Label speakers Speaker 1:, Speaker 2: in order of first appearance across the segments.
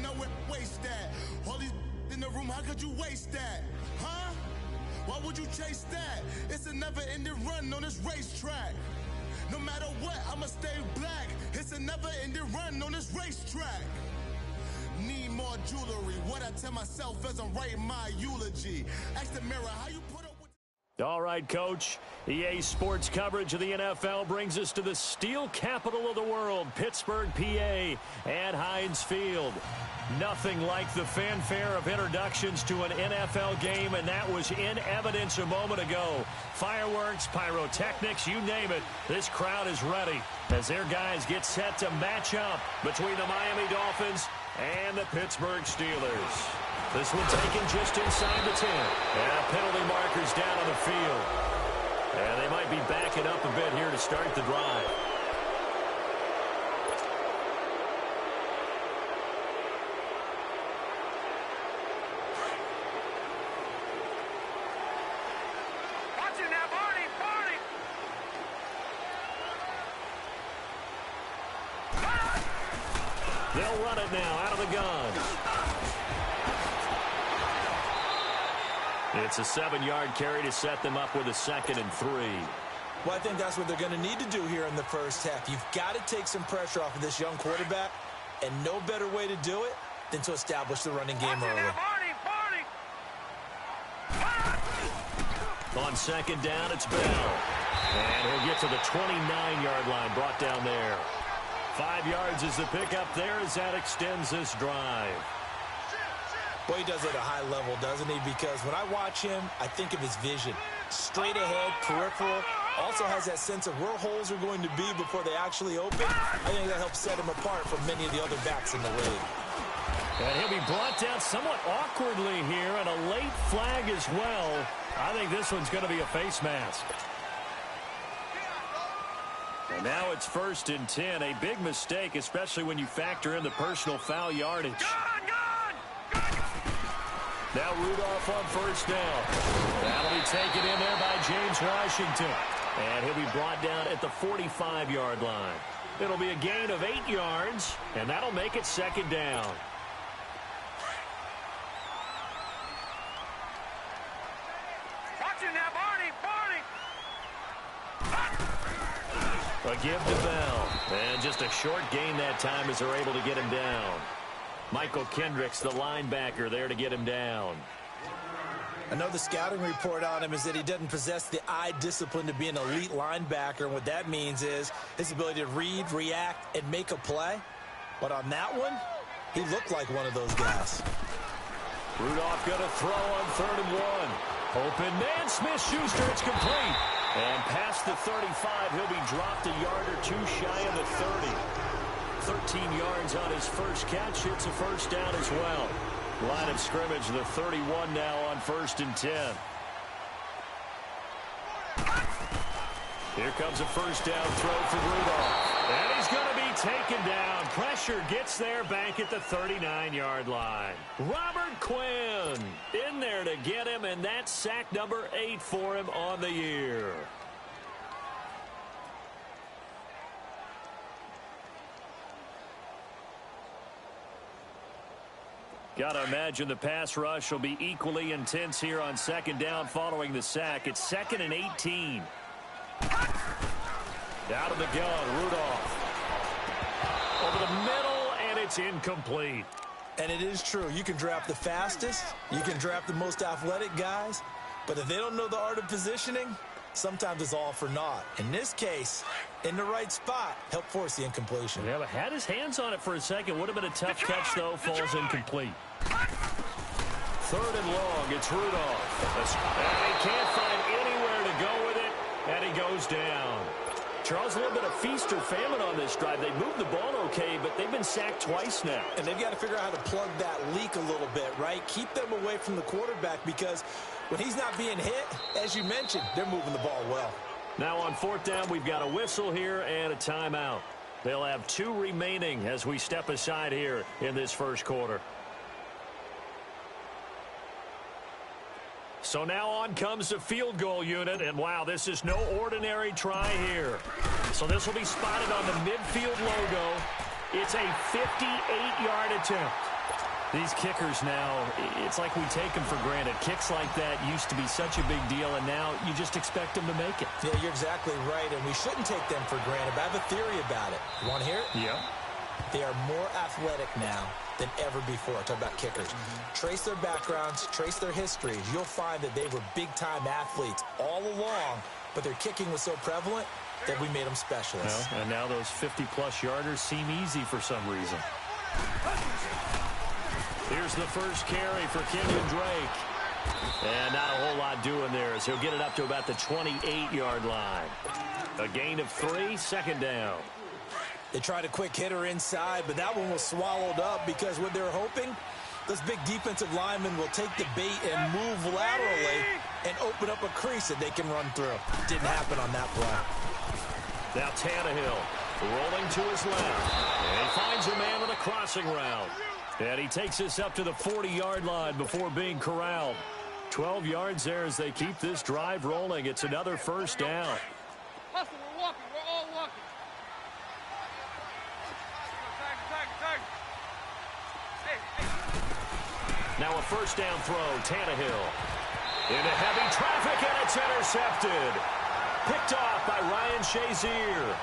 Speaker 1: know where waste that. All these in the room, how could you waste that? Huh? Why would you chase that? It's a never-ending run on this racetrack. No matter what, I'ma stay black. It's a never-ending run on this racetrack. Need more jewelry. What I tell myself as I'm writing my eulogy. Ask the mirror, how you put up with...
Speaker 2: All right, Coach. EA Sports coverage of the NFL brings us to the steel capital of the world, Pittsburgh, PA, at Heinz Field. Nothing like the fanfare of introductions to an NFL game, and that was in evidence a moment ago. Fireworks, pyrotechnics, you name it. This crowd is ready as their guys get set to match up between the Miami Dolphins and the Pittsburgh Steelers. This one taken just inside the 10. And penalty markers down on the field. And they might be backing up a bit here to start the drive.
Speaker 3: Watch it now, Barney!
Speaker 2: They'll run it now out of the gun. It's a 7-yard carry to set them up with a 2nd and 3.
Speaker 4: Well, I think that's what they're going to need to do here in the first half. You've got to take some pressure off of this young quarterback, and no better way to do it than to establish the running game early.
Speaker 2: On 2nd down, it's Bell. And he'll get to the 29-yard line, brought down there. 5 yards is the pickup there as that extends this drive.
Speaker 4: Boy, he does it at a high level, doesn't he? Because when I watch him, I think of his vision. Straight ahead, peripheral. Also has that sense of where holes are going to be before they actually open. I think that helps set him apart from many of the other backs in the league.
Speaker 2: And he'll be brought down somewhat awkwardly here, and a late flag as well. I think this one's going to be a face mask. And now it's 1st and 10. A big mistake, especially when you factor in the personal foul yardage. Now Rudolph on 1st down. That'll be taken in there by James Washington. And he'll be brought down at the 45-yard line. It'll be a gain of 8 yards, and that'll make it 2nd down.
Speaker 3: Watch it now, Barney!
Speaker 2: A give to Bell. And just a short gain that time as they're able to get him down. Michael Kendricks, the linebacker, there to get him down.
Speaker 4: I know the scouting report on him is that he doesn't possess the eye discipline to be an elite linebacker. And what that means is his ability to read, react, and make a play. But on that one, he looked like one of those guys.
Speaker 2: Rudolph going to throw on 3rd and 1. Open man, Smith-Schuster, it's complete. And past the 35, he'll be dropped a yard or two shy of the 30. 13 yards on his first catch. It's a 1st down as well. Line of scrimmage, the 31 now on 1st and 10. Here comes a 1st down throw for Rudolph. And he's going to be taken down. Pressure gets there back at the 39-yard line. Robert Quinn in there to get him, and that's sack number 8 for him on the year. Got to imagine the pass rush will be equally intense here on 2nd down following the sack. It's 2nd and 18. Out of the gun, Rudolph. Over the middle, and it's incomplete.
Speaker 4: And it is true. You can draft the fastest. You can draft the most athletic guys. But if they don't know the art of positioning, sometimes it's all for naught. In this case, in the right spot, help force the incompletion.
Speaker 2: Yeah, but had his hands on it for a second. Would have been a tough catch, though. Falls incomplete. 3rd and long. It's Rudolph. And he can't find anywhere to go with it, and he goes down. Charles, a little bit of feast or famine on this drive. They moved the ball okay, but they've been sacked twice now.
Speaker 4: And they've got to figure out how to plug that leak a little bit, right? Keep them away from the quarterback because when he's not being hit, as you mentioned, they're moving the ball well.
Speaker 2: Now on 4th down, we've got a whistle here and a timeout. They'll have 2 remaining as we step aside here in this first quarter. So now on comes the field goal unit, and wow, this is no ordinary try here. So this will be spotted on the midfield logo. It's a 58-yard attempt. These kickers now, it's like we take them for granted. Kicks like that used to be such a big deal, and now you just expect them to make it.
Speaker 4: Yeah, you're exactly right, and we shouldn't take them for granted. But I have a theory about it. You want to hear it?
Speaker 2: Yeah.
Speaker 4: They are more athletic now than ever before. Talk about kickers. Trace their backgrounds, trace their histories. You'll find that they were big-time athletes all along, but their kicking was so prevalent that we made them specialists.
Speaker 2: Well, and now those 50-plus yarders seem easy for some reason. Here's the first carry for Kenyon Drake. And not a whole lot doing there as he'll get it up to about the 28-yard line. A gain of 3, second down.
Speaker 4: They tried a quick hitter inside, but that one was swallowed up because what they're hoping, those big defensive linemen will take the bait and move laterally and open up a crease that they can run through. Didn't happen on that play.
Speaker 2: Now Tannehill rolling to his left. And he finds a man on a crossing route. And he takes this up to the 40-yard line before being corralled. 12 yards there as they keep this drive rolling. It's another first down.
Speaker 3: Hustle, we're walking. We're all walking.
Speaker 2: Now a first down throw, Tannehill. Into heavy traffic, and it's intercepted. Picked off by Ryan Shazier.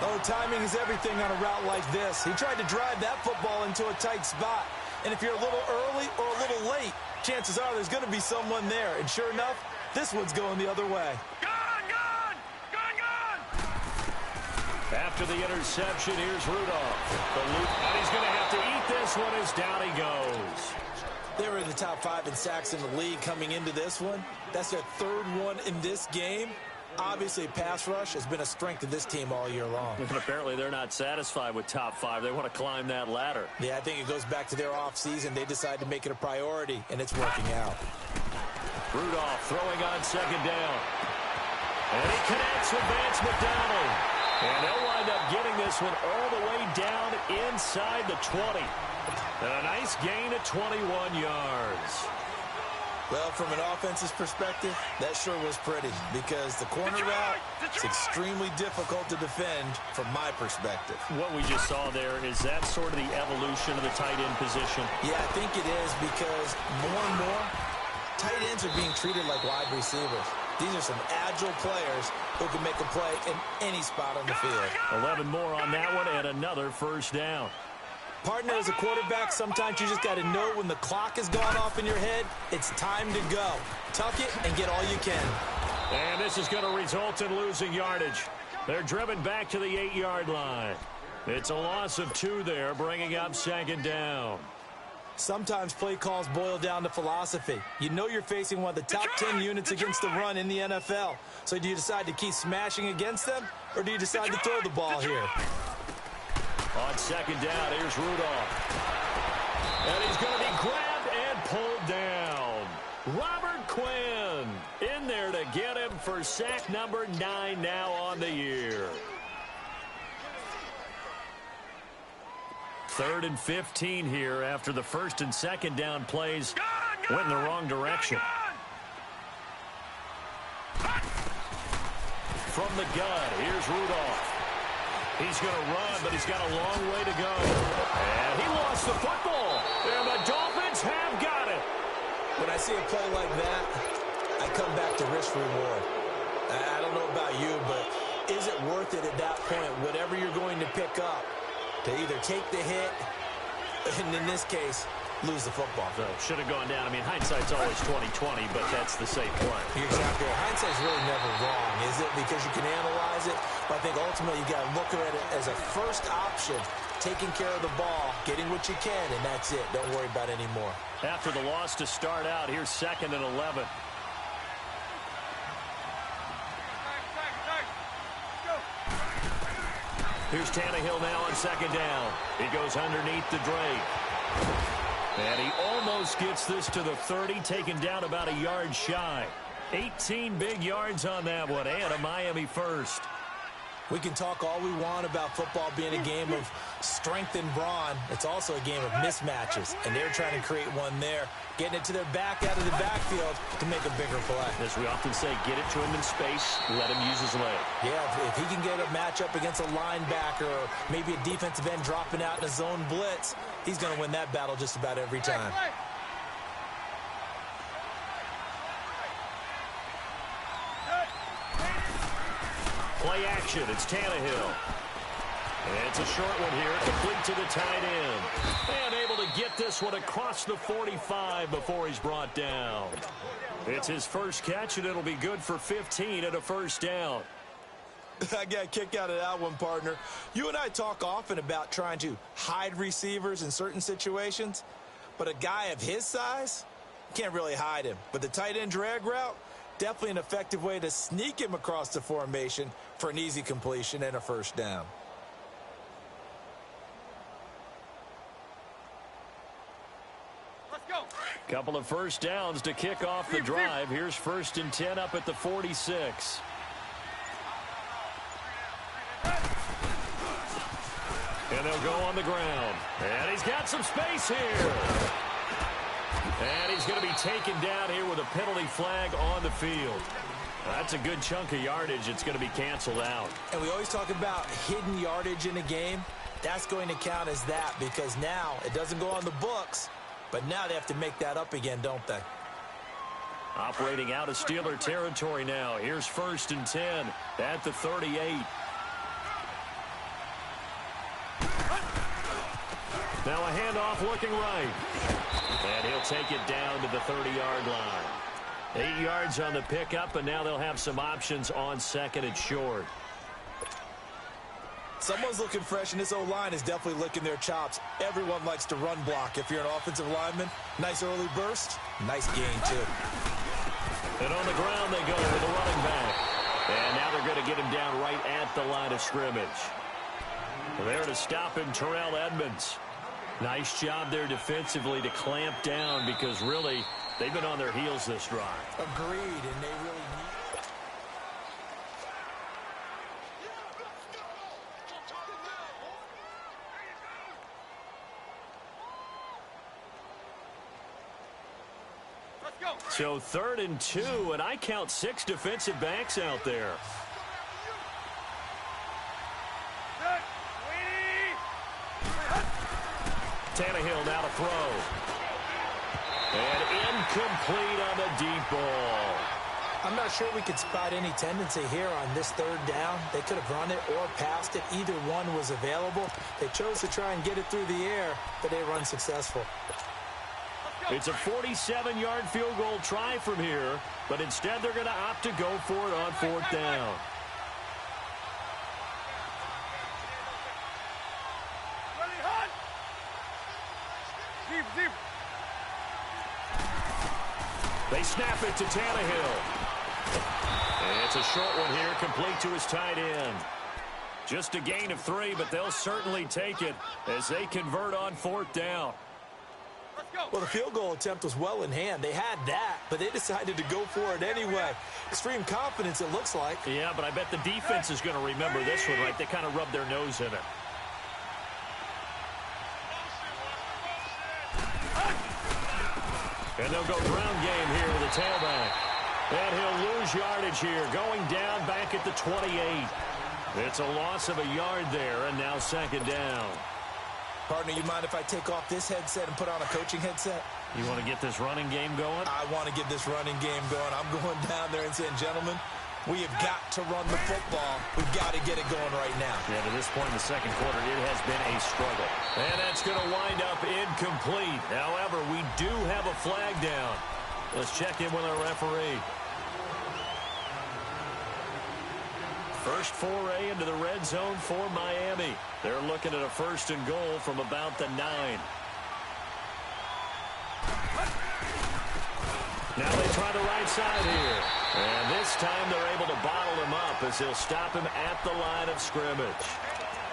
Speaker 4: Oh, timing is everything on a route like this. He tried to drive that football into a tight spot. And if you're a little early or a little late, chances are there's going to be someone there. And sure enough, this one's going the other way.
Speaker 3: Gone!
Speaker 2: After the interception, here's Rudolph. And he's going to have to eat this one as down he goes.
Speaker 4: They were in the top 5 in sacks in the league coming into this one. That's their third one in this game. Obviously, pass rush has been a strength of this team all year long.
Speaker 2: And apparently they're not satisfied with top 5. They want to climb that ladder.
Speaker 4: Yeah, I think it goes back to their offseason. They decided to make it a priority, and it's working out.
Speaker 2: Rudolph throwing on second down. And he connects with Vance McDonald. And they'll wind up getting this one all the way down inside the 20. And a nice gain of 21 yards.
Speaker 4: Well, from an offense's perspective, that sure was pretty because the corner route is extremely difficult to defend from my perspective.
Speaker 2: What we just saw there, is that sort of the evolution of the tight end position?
Speaker 4: Yeah, I think it is because more and more, tight ends are being treated like wide receivers. These are some agile players who can make a play in any spot on the field.
Speaker 2: 11 more on that one and another first down.
Speaker 4: Partner, as a quarterback, sometimes you just got to know when the clock has gone off in your head, it's time to go. Tuck it and get all you can.
Speaker 2: And this is going to result in losing yardage. They're driven back to the 8-yard line. It's a loss of 2 there, bringing up second down.
Speaker 4: Sometimes play calls boil down to philosophy. You know you're facing one of the top 10 units against the run in the NFL. So do you decide to keep smashing against them, or do you decide to throw the ball here?
Speaker 2: On second down, here's Rudolph. And he's going to be grabbed and pulled down. Robert Quinn in there to get him for sack number 9 now on the year. 3rd and 15 here after the first and second down plays went in the wrong direction. From the gun, here's Rudolph. He's going to run, but he's got a long way to go. And he lost the football. And the Dolphins have got it.
Speaker 4: When I see a play like that, I come back to risk reward. I don't know about you, but is it worth it at that point, whatever you're going to pick up, to either take the hit, and in this case, lose the football?
Speaker 2: So should have gone down. I mean, hindsight's always 20/20, but that's the safe play.
Speaker 4: You're exactly right. Hindsight's really never wrong, is it? Because you can analyze it, but I think ultimately you got to look at it as a first option, taking care of the ball, getting what you can, and that's it. Don't worry about it anymore.
Speaker 2: After the loss to start out, here's 2nd and 11. Here's Tannehill now on second down. He goes underneath the Drake. And he almost gets this to the 30, taken down about a yard shy. 18 big yards on that one, and a Miami first.
Speaker 4: We can talk all we want about football being a game of strength and brawn. It's also a game of mismatches, and they're trying to create one there, getting it to their back out of the backfield to make a bigger play.
Speaker 2: As we often say, get it to him in space, let him use his leg.
Speaker 4: Yeah, if he can get a matchup against a linebacker or maybe a defensive end dropping out in a zone blitz, he's going to win that battle just about every time.
Speaker 2: Play action, it's Tannehill. It's a short one here, complete to the tight end. And able to get this one across the 45 before he's brought down. It's his first catch, and it'll be good for 15 and a first down.
Speaker 4: I got a kick out of that one, partner. You and I talk often about trying to hide receivers in certain situations, but a guy of his size, can't really hide him. But the tight end drag route, definitely an effective way to sneak him across the formation for an easy completion and a first down.
Speaker 3: Let's go.
Speaker 2: Couple of first downs to kick off the drive. Here's 1st and 10 up at the 46. And they'll go on the ground. And he's got some space here. And he's going to be taken down here with a penalty flag on the field. That's a good chunk of yardage. It's going to be canceled out.
Speaker 4: And we always talk about hidden yardage in a game. That's going to count as that because now it doesn't go on the books, but now they have to make that up again, don't they?
Speaker 2: Operating out of Steeler territory now. Here's 1st and 10 at the 38. Now a handoff looking right. And he'll take it down to the 30-yard line. 8 yards on the pickup, and now they'll have some options on 2nd and short.
Speaker 4: Someone's looking fresh, and this O-line is definitely licking their chops. Everyone likes to run block. If you're an offensive lineman, nice early burst, nice gain, too.
Speaker 2: And on the ground they go with a running back. And now they're going to get him down right at the line of scrimmage. There to stop him, Terrell Edmonds. Nice job there defensively to clamp down because really they've been on their heels this drive.
Speaker 4: Agreed, and they really need it.
Speaker 3: Let's go.
Speaker 2: So 3rd and 2, and I count 6 defensive backs out there. Tannehill now to throw. And incomplete on the deep ball.
Speaker 4: I'm not sure we could spot any tendency here on this 3rd down. They could have run it or passed it. Either one was available. They chose to try and get it through the air, but they were unsuccessful.
Speaker 2: It's a 47-yard field goal try from here, but instead they're going to opt to go for it on 4th down.
Speaker 3: Deep.
Speaker 2: They snap it to Tannehill. And it's a short one here, complete to his tight end. Just a gain of 3, but they'll certainly take it as they convert on 4th down.
Speaker 3: Let's go.
Speaker 4: Well, the field goal attempt was well in hand. They had that, but they decided to go for it anyway. Extreme confidence, it looks like.
Speaker 2: Yeah, but I bet the defense is going to remember this one, right? They kind of rubbed their nose in it. And they'll go ground game here with the tailback. And he'll lose yardage here, going down back at the 28. It's a loss of a yard there, and now 2nd down.
Speaker 4: Partner, you mind if I take off this headset and put on a coaching headset?
Speaker 2: You want to get this running game going?
Speaker 4: I want to get this running game going. I'm going down there and saying, gentlemen, we have got to run the football. We've got to get it going right now.
Speaker 2: Yeah, to this point in the 2nd quarter, it has been a struggle. And that's going to wind up incomplete. However, we do have a flag down. Let's check in with our referee. First foray into the red zone for Miami. They're looking at a 1st and goal from about the 9. Now they try the right side here. And this time they're able to bottle him up as he'll stop him at the line of scrimmage.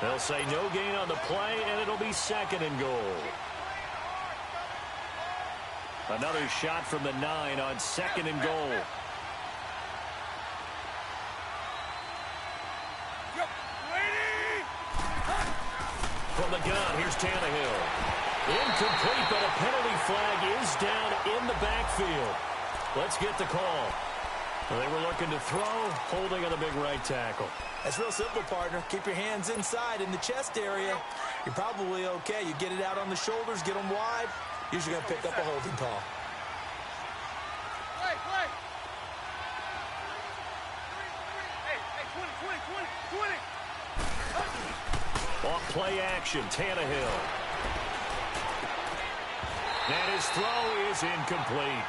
Speaker 2: They'll say no gain on the play, and it'll be 2nd and goal. Another shot from the 9 on 2nd and goal. from the gun. Here's Tannehill. Incomplete, but a penalty flag is down in the backfield. Let's get the call. They were looking to throw, holding on the big right tackle.
Speaker 4: That's real simple, partner. Keep your hands inside in the chest area. You're probably okay. You get it out on the shoulders, get them wide. Usually going to pick up a holding call.
Speaker 3: Play. Hey, 20.
Speaker 2: Off play action, Tannehill. And his throw is incomplete.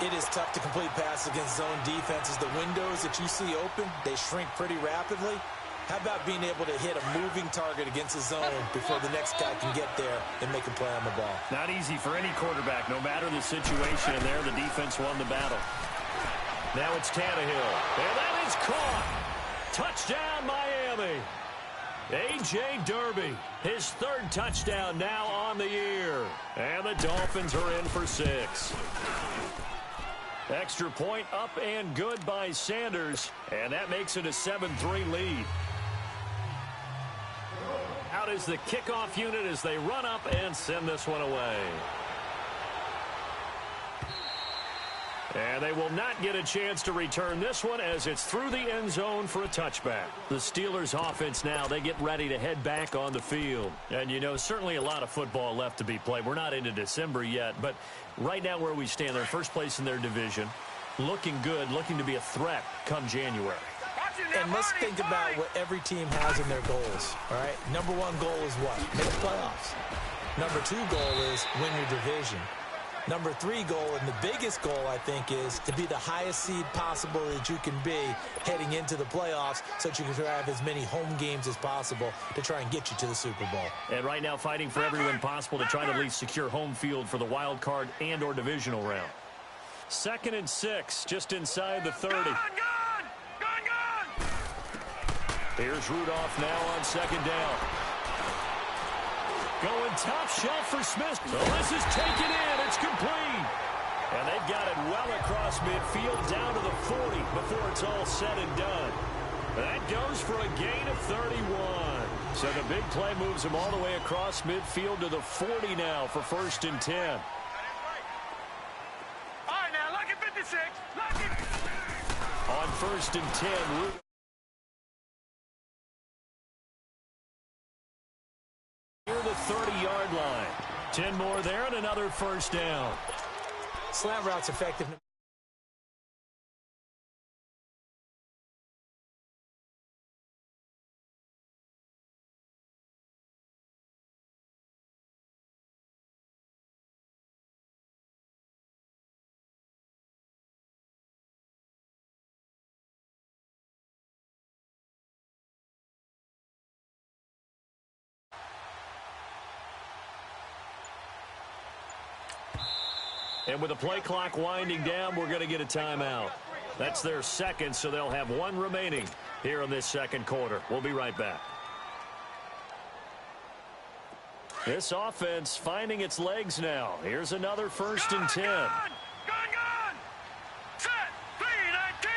Speaker 4: It is tough to complete passes against zone defenses. The windows that you see open, they shrink pretty rapidly. How about being able to hit a moving target against a zone before the next guy can get there and make a play on the ball?
Speaker 2: Not easy for any quarterback, no matter the situation. And there, the defense won the battle. Now it's Tannehill. And that is caught. Touchdown, Miami. A.J. Derby, his third touchdown now on the year. And the Dolphins are in for 6. Extra point up and good by Sanders, and that makes it a 7-3 lead. Out is the kickoff unit as they run up and send this one away. And they will not get a chance to return this one as it's through the end zone for a touchback. The Steelers offense now, they get ready to head back on the field. And, you know, certainly a lot of football left to be played. We're not into December yet, but right now where we stand, they're first place in their division. Looking good, looking to be a threat come January.
Speaker 4: And let's think about what every team has in their goals, all right? Number 1 goal is what? Make the playoffs. Number 2 goal is win your division. Number 3 goal, and the biggest goal, I think, is to be the highest seed possible that you can be heading into the playoffs so that you can have as many home games as possible to try and get you to the Super Bowl.
Speaker 2: And right now fighting for every win possible to try to at least secure home field for the wild card and or divisional round. 2nd and 6, just inside the 30.
Speaker 3: Gone!
Speaker 2: Here's Rudolph now on 2nd down. Going top shelf for Smith. So this is taken in. It's complete. And they've got it well across midfield down to the 40 before it's all said and done. That goes for a gain of 31. So the big play moves him all the way across midfield to the 40 now for 1st and 10.
Speaker 3: All right, now, look at 56. Look at...
Speaker 2: On 1st and 10, near the 30-yard line. 10 more there and another 1st down.
Speaker 4: Slant route's effective.
Speaker 2: And with the play clock winding down, we're going to get a timeout. That's their 2nd, so they'll have 1 remaining here in this 2nd quarter. We'll be right back. This offense finding its legs now. Here's another 1st and 10.
Speaker 3: Gone! Set! 3-19!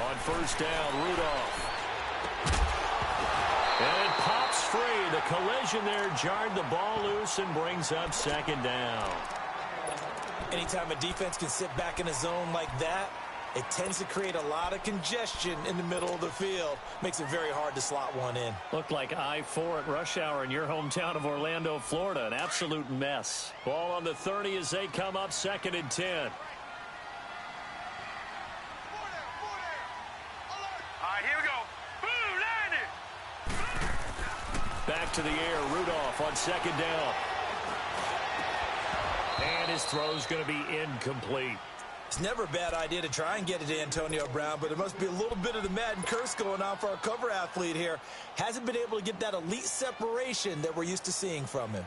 Speaker 2: On 1st down, Rudolph. And it pops free. The collision there jarred the ball loose and brings up 2nd down.
Speaker 4: Anytime a defense can sit back in a zone like that, it tends to create a lot of congestion in the middle of the field. Makes it very hard to slot one in.
Speaker 2: Looked like I-4 at rush hour in your hometown of Orlando, Florida. An absolute mess. Ball on the 30 as they come up 2nd and 10.
Speaker 3: All right, here we go. Boom, landed!
Speaker 2: Back to the air, Rudolph on 2nd down. And his throw's going to be incomplete.
Speaker 4: It's never a bad idea to try and get it to Antonio Brown, but it must be a little bit of the Madden curse going on for our cover athlete here. Hasn't been able to get that elite separation that we're used to seeing from him.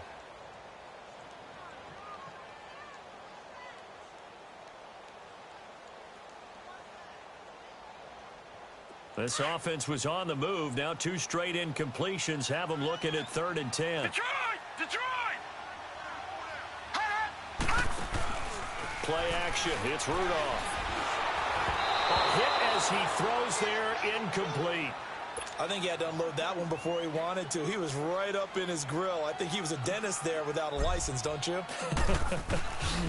Speaker 2: This offense was on the move. Now 2 straight incompletions have them looking at 3rd and 10.
Speaker 3: Detroit!
Speaker 2: Play action. It's Rudolph. A hit as he throws there, incomplete.
Speaker 4: I think he had to unload that one before he wanted to. He was right up in his grill. I think he was a dentist there without a license, don't you?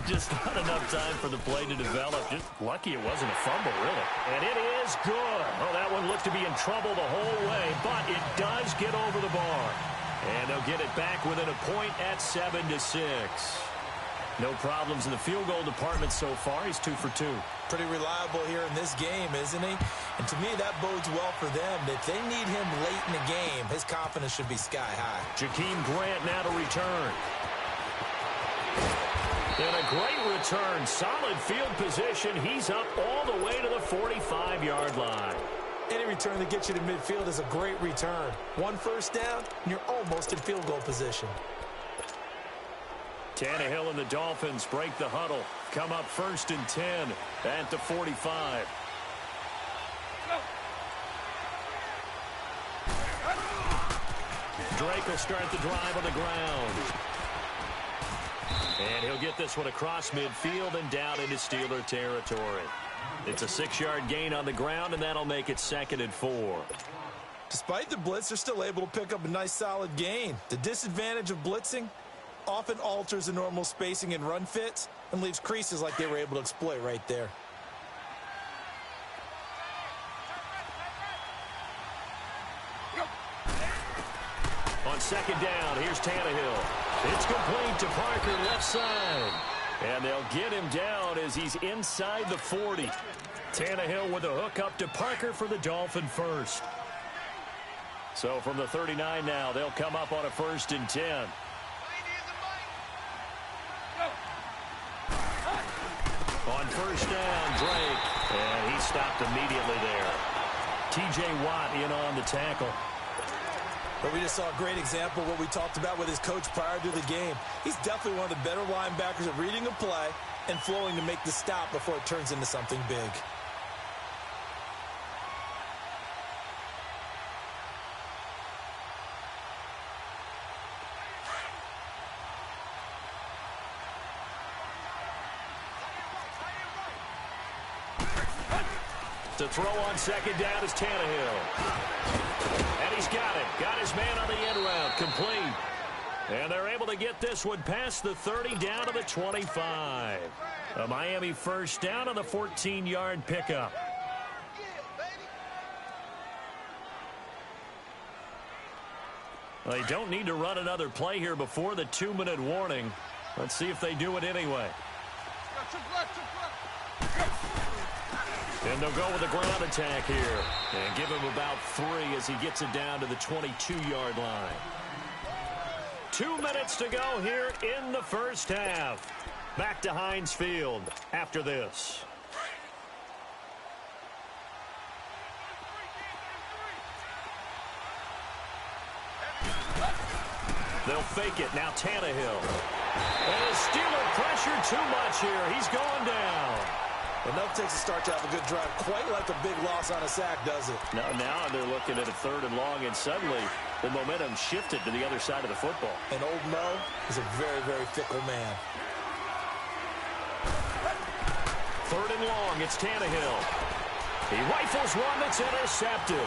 Speaker 2: Just not enough time for the play to develop. Just lucky it wasn't a fumble, really. And it is good. Oh, that one looked to be in trouble the whole way, but it does get over the bar. And they'll get it back within a point at 7-6. No problems in the field goal department so far. He's 2 for 2.
Speaker 4: Pretty reliable here in this game, isn't he? And to me, that bodes well for them. If they need him late in the game, his confidence should be sky high.
Speaker 2: Jakeem Grant now to return. And a great return. Solid field position. He's up all the way to the 45-yard line.
Speaker 4: Any return that gets you to midfield is a great return. 1 first down, and you're almost in field goal position.
Speaker 2: Tannehill and the Dolphins break the huddle. Come up 1st and 10 at the 45. Drake will start the drive on the ground. And he'll get this one across midfield and down into Steeler territory. It's a 6-yard gain on the ground, and that'll make it 2nd and 4.
Speaker 4: Despite the blitz, they're still able to pick up a nice solid gain. The disadvantage of blitzing often alters the normal spacing and run fits and leaves creases like they were able to exploit right there.
Speaker 2: On 2nd down, here's Tannehill. It's complete to Parker left side. And they'll get him down as he's inside the 40. Tannehill with a hook up to Parker for the Dolphin first. So from the 39 now, they'll come up on a 1st and 10. On 1st down, Drake. And he stopped immediately there. T.J. Watt in on the tackle.
Speaker 4: But we just saw a great example of what we talked about with his coach prior to the game. He's definitely one of the better linebackers at reading a play and flowing to make the stop before it turns into something big.
Speaker 2: To throw on 2nd down is Tannehill. And he's got it. Got his man on the end route. Complete. And they're able to get this one past the 30 down to the 25. A Miami 1st down on the 14-yard pickup. They don't need to run another play here before the 2-minute warning. Let's see if they do it anyway. And they'll go with a ground attack here. And give him about 3 as he gets it down to the 22-yard line. 2 minutes to go here in the first half. Back to Heinz Field after this. They'll fake it. Now Tannehill. And the Steeler pressure too much here. He's going down.
Speaker 4: Enough takes a start to have a good drive. Quite like a big loss on a sack, does it?
Speaker 2: Now they're looking at a 3rd and long, and suddenly the momentum shifted to the other side of the football.
Speaker 4: And old Mo is a very, very fickle man.
Speaker 2: 3rd and long, it's Tannehill. He rifles one that's intercepted.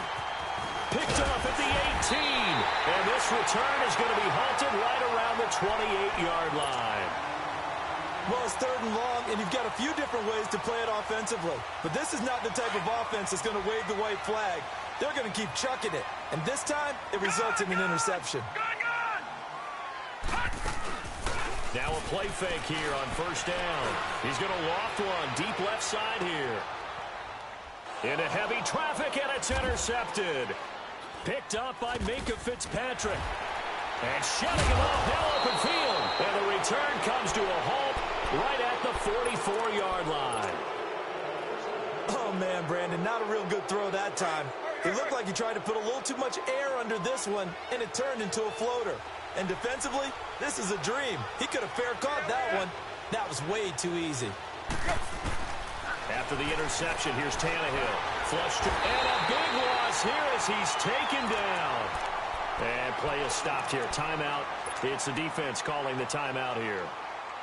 Speaker 2: Picked off at the 18. And this return is going to be halted right around the 28-yard line.
Speaker 4: Well, it's 3rd and long, and you've got a few different ways to play it offensively. But this is not the type of offense that's going to wave the white flag. They're going to keep chucking it. And this time, it results in an interception.
Speaker 2: Now a play fake here on 1st down. He's going to loft one deep left side here. Into heavy traffic, and it's intercepted. Picked up by Minka Fitzpatrick. And shoving him off now open field. And the return comes to a halt right at the 44-yard line.
Speaker 4: Oh, man, Brandon, not a real good throw that time. It looked like he tried to put a little too much air under this one, and it turned into a floater. And defensively, this is a dream. He could have fair caught that one. That was way too easy.
Speaker 2: After the interception, here's Tannehill. Flushed, and a big loss here as he's taken down. And play is stopped here. Timeout. It's the defense calling the timeout here.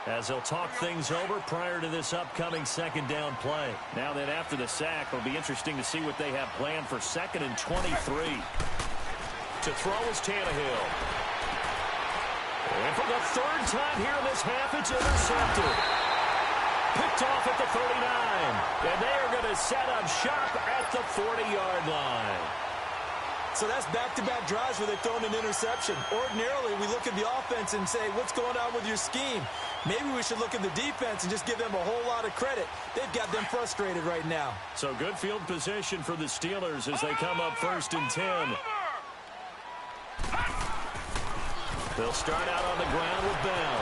Speaker 2: as they'll talk things over prior to this upcoming second down play. Now then, after the sack, it'll be interesting to see what they have planned for 2nd and 23. To throw is Tannehill. And for the 3rd time here in this half, it's intercepted. Picked off at the 39. And they are going to set up shop at the 40-yard line.
Speaker 4: So that's back-to-back drives where they've thrown an interception. Ordinarily, we look at the offense and say, what's going on with your scheme? Maybe we should look at the defense and just give them a whole lot of credit. They've got them frustrated right now.
Speaker 2: So good field position for the Steelers as they come up 1st and 10. They'll start out on the ground with Bell.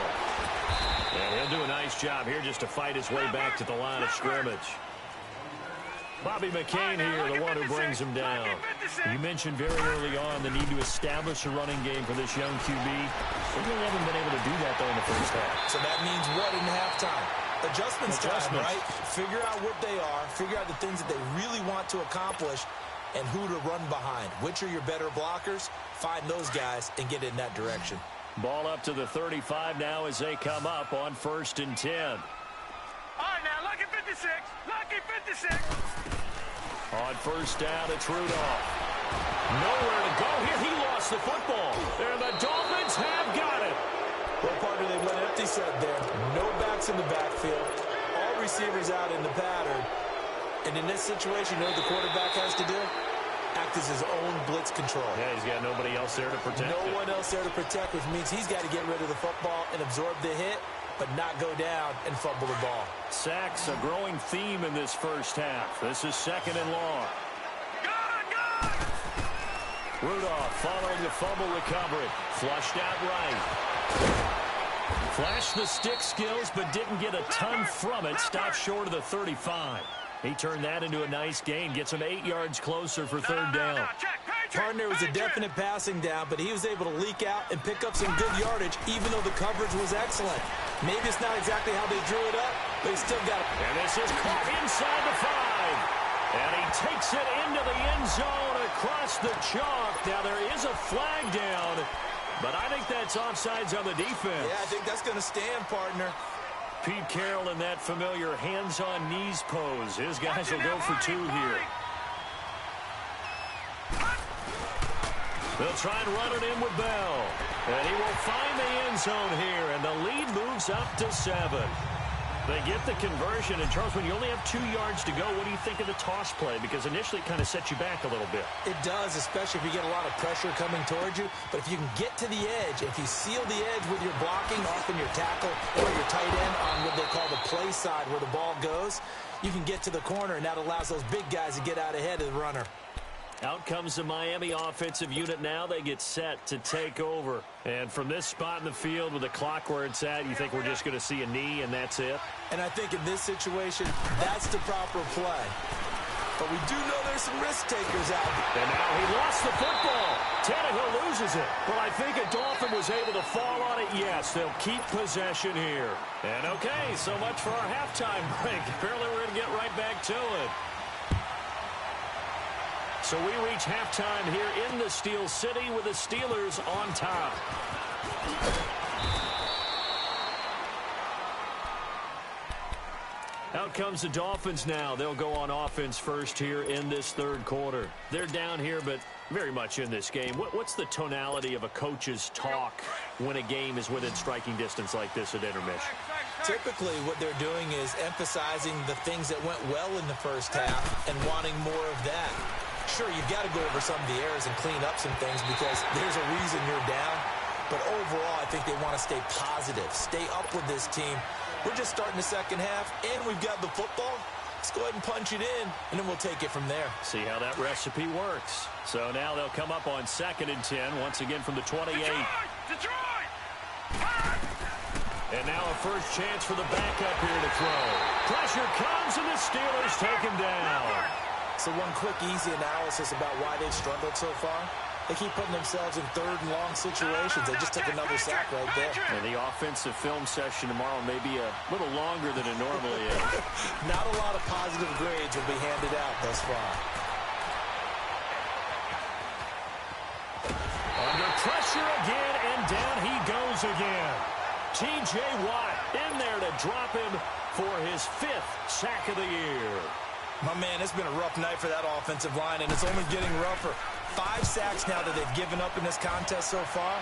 Speaker 2: And he'll do a nice job here just to fight his way back to the line of scrimmage. Bobby McCain here, the one who brings him down. You mentioned very early on the need to establish a running game for this young QB. They really haven't been able to do that, though, in the first half.
Speaker 4: So that means what in halftime? Adjustments time, right? Figure out what they are, figure out the things that they really want to accomplish, and who to run behind. Which are your better blockers? Find those guys and get in that direction.
Speaker 2: Ball up to the 35 now as they come up on 1st and 10.
Speaker 3: All right, now, lucky 56. Lucky 56.
Speaker 2: On 1st down, it's Rudolph. Nowhere to go here. He lost the football. And the Dolphins have got it.
Speaker 4: Well, partner, they went empty set there. No backs in the backfield. All receivers out in the pattern. And in this situation, you know what the quarterback has to do? Act as his own blitz control.
Speaker 2: Yeah, he's got nobody else there to protect.
Speaker 4: No one else there to protect, which means he's got to get rid of the football and absorb the hit, but not go down and fumble the ball.
Speaker 2: Sacks, a growing theme in this first half. This is 2nd and long. Rudolph following the fumble recovery. Flushed out right. Flashed the stick skills, but didn't get a ton from it. Stopped short of the 35. He turned that into a nice gain. Gets him 8 yards closer for 3rd down.
Speaker 4: Partner was a definite passing down, but he was able to leak out and pick up some good yardage, even though the coverage was excellent. Maybe it's not exactly how they drew it up, but he still got it.
Speaker 2: And this is caught inside the 5. And he takes it into the end zone across the chalk. Now there is a flag down, but I think that's offsides on the defense.
Speaker 4: Yeah, I think that's going to stand, partner.
Speaker 2: Pete Carroll in that familiar hands-on-knees pose. His guys will go for 2 here. They'll try and run it in with Bell. And he will find the end zone here, and the lead moves up to 7. They get the conversion, and Charles, when you only have 2 yards to go, what do you think of the toss play? Because initially it kind of sets you back a little bit.
Speaker 4: It does, especially if you get a lot of pressure coming towards you. But if you can get to the edge, if you seal the edge with your blocking, often your tackle or your tight end on what they call the play side where the ball goes, you can get to the corner, and that allows those big guys to get out ahead of the runner.
Speaker 2: Out comes the Miami offensive unit now. They get set to take over. And from this spot in the field with the clock where it's at, you think we're just going to see a knee and that's it?
Speaker 4: And I think in this situation, that's the proper play. But we do know there's some risk takers out there.
Speaker 2: And now he lost the football. Tannehill loses it. Well, I think a Dolphin was able to fall on it. Yes, they'll keep possession here. And okay, so much for our halftime break. Apparently we're going to get right back to it. So we reach halftime here in the Steel City with the Steelers on top. Out comes the Dolphins now. They'll go on offense first here in this 3rd quarter. They're down here, but very much in this game. What's the tonality of a coach's talk when a game is within striking distance like this at intermission?
Speaker 4: Typically, what they're doing is emphasizing the things that went well in the first half and wanting more of that. Sure, you've got to go over some of the errors and clean up some things because there's a reason you're down. But overall, I think they want to stay positive, stay up with this team. We're just starting the second half, and we've got the football. Let's go ahead and punch it in, and then we'll take it from there.
Speaker 2: See how that recipe works. So now they'll come up on 2nd and 10, once again from the 28.
Speaker 3: Detroit!
Speaker 2: And now a first chance for the backup here to throw. Pressure comes, and the Steelers take him down.
Speaker 4: So one quick, easy analysis about why they've struggled so far. They keep putting themselves in 3rd and long situations. They just took another sack right there.
Speaker 2: And the offensive film session tomorrow may be a little longer than it normally is.
Speaker 4: Not a lot of positive grades will be handed out thus far. Under
Speaker 2: pressure again, and down he goes again. T.J. Watt in there to drop him for his 5th sack of the year.
Speaker 4: My man, it's been a rough night for that offensive line, and it's only getting rougher. 5 sacks now that they've given up in this contest so far.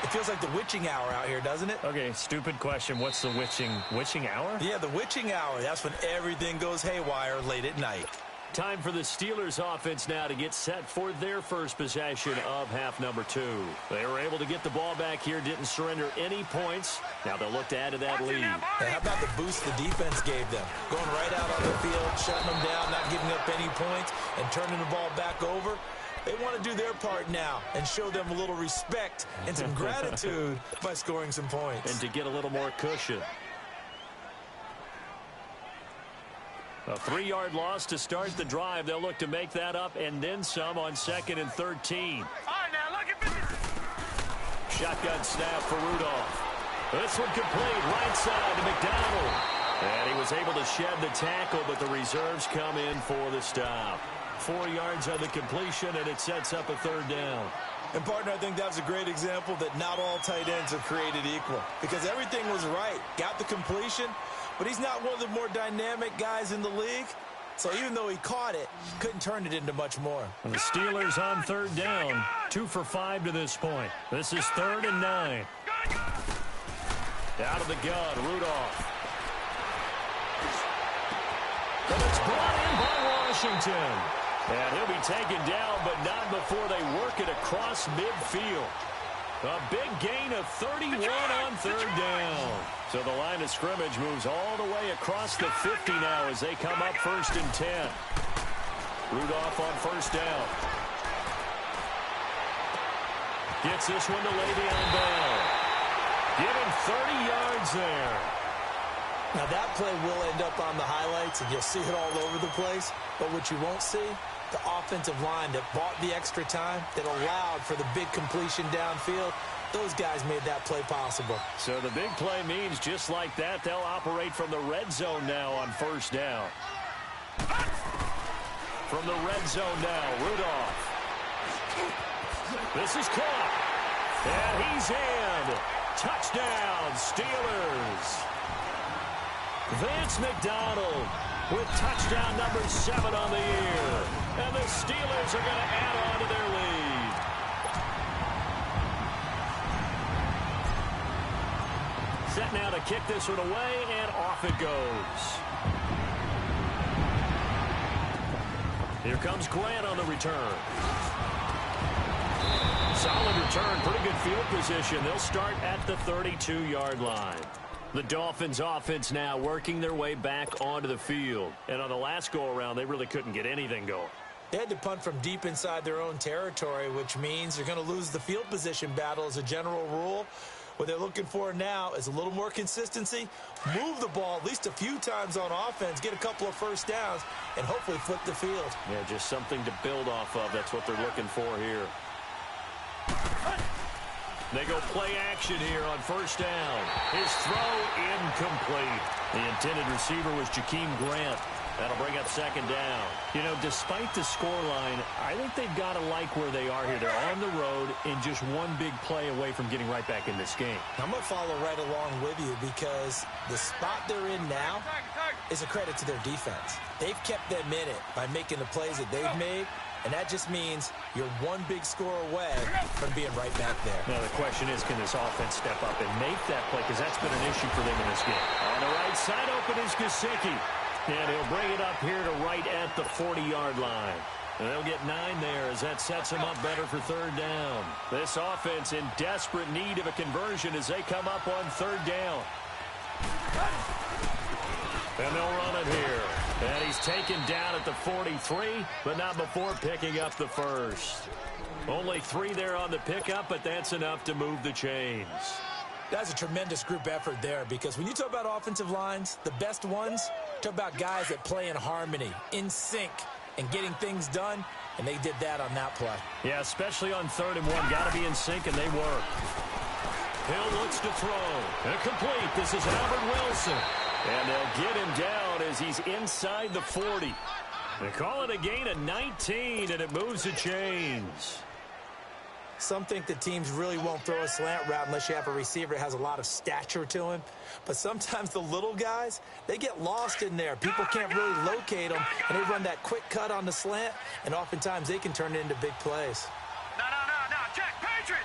Speaker 4: It feels like the witching hour out here, doesn't it?
Speaker 2: Okay, stupid question. What's the witching hour?
Speaker 4: Yeah, the witching hour. That's when everything goes haywire late at night.
Speaker 2: Time for the Steelers offense now to get set for their first possession of half number 2. They were able to get the ball back here, didn't surrender any points. Now they'll look to add to that lead.
Speaker 4: Hey, how about the boost the defense gave them? Going right out on the field, shutting them down, not giving up any points, and turning the ball back over. They want to do their part now and show them a little respect and some gratitude by scoring some points.
Speaker 2: And to get a little more cushion. A 3-yard loss to start the drive. They'll look to make that up and then some on 2nd and 13.
Speaker 3: All right, now look at this.
Speaker 2: Shotgun snap for Rudolph. This one complete, right side to McDonald. And he was able to shed the tackle, but the reserves come in for the stop. 4 yards on the completion, and it sets up a 3rd down.
Speaker 4: And, partner, I think that was a great example that not all tight ends are created equal. Because everything was right. Got the completion, but he's not one of the more dynamic guys in the league. So even though he caught it, couldn't turn it into much more.
Speaker 2: And the Steelers on 3rd down. 2 for 5 to this point. This is 3rd and 9. Out of the gun, Rudolph. And it's brought in by Washington. And he'll be taken down, but not before they work it across midfield. A big gain of 31 on 3rd down. So the line of scrimmage moves all the way across the 50 now as they come up 1st and 10. Rudolph on 1st down. Gets this one to Le'Veon Bell. Given 30 yards there.
Speaker 4: Now that play will end up on the highlights, and you'll see it all over the place. But what you won't see, the offensive line that bought the extra time, that allowed for the big completion downfield, those guys made that play possible.
Speaker 2: So the big play means just like that, they'll operate from the red zone now on 1st down. From the red zone now, Rudolph. This is caught. And he's in. Touchdown, Steelers. Vance McDonald with touchdown number 7 on the year. And the Steelers are going to add on to their lead. Set now to kick this one away, and off it goes. Here comes Grant on the return. Solid return, pretty good field position. They'll start at the 32-yard line. The Dolphins offense now working their way back onto the field. And on the last go-around, they really couldn't get anything going.
Speaker 4: They had to punt from deep inside their own territory, which means they're going to lose the field position battle as a general rule. What they're looking for now is a little more consistency, move the ball at least a few times on offense, get a couple of 1st downs, and hopefully flip the field.
Speaker 2: Yeah, just something to build off of. That's what they're looking for here. They go play action here on 1st down. His throw incomplete. The intended receiver was Jakeem Grant. That'll bring up 2nd down. You know, despite the scoreline, I think they've got to like where they are here. They're on the road and just one big play away from getting right back in this game.
Speaker 4: I'm going to follow right along with you because the spot they're in now is a credit to their defense. They've kept them in it by making the plays that they've made. And that just means you're one big score away from being right back there.
Speaker 2: Now, the question is, can this offense step up and make that play? Because that's been an issue for them in this game. On the right side, open is Gesicki. And he'll bring it up here to right at the 40-yard line. And they'll get 9 there as that sets them up better for 3rd down. This offense in desperate need of a conversion as they come up on 3rd down. And they'll run it here. And he's taken down at the 43, but not before picking up the 1st. Only 3 there on the pickup, but that's enough to move the chains.
Speaker 4: That's a tremendous group effort there because when you talk about offensive lines, the best ones, talk about guys that play in harmony, in sync, and getting things done, and they did that on that play.
Speaker 2: Yeah, especially on 3rd and 1. Got to be in sync, and they work. Hill looks to throw. And complete. This is Albert Wilson. And they'll get him down as he's inside the 40. They call it a gain of 19, and it moves the chains.
Speaker 4: Some think that teams really won't throw a slant route unless you have a receiver that has a lot of stature to him. But sometimes the little guys, they get lost in there. People can't really locate them, and they run that quick cut on the slant, and oftentimes they can turn it into big plays.
Speaker 3: No. Check. Patriot.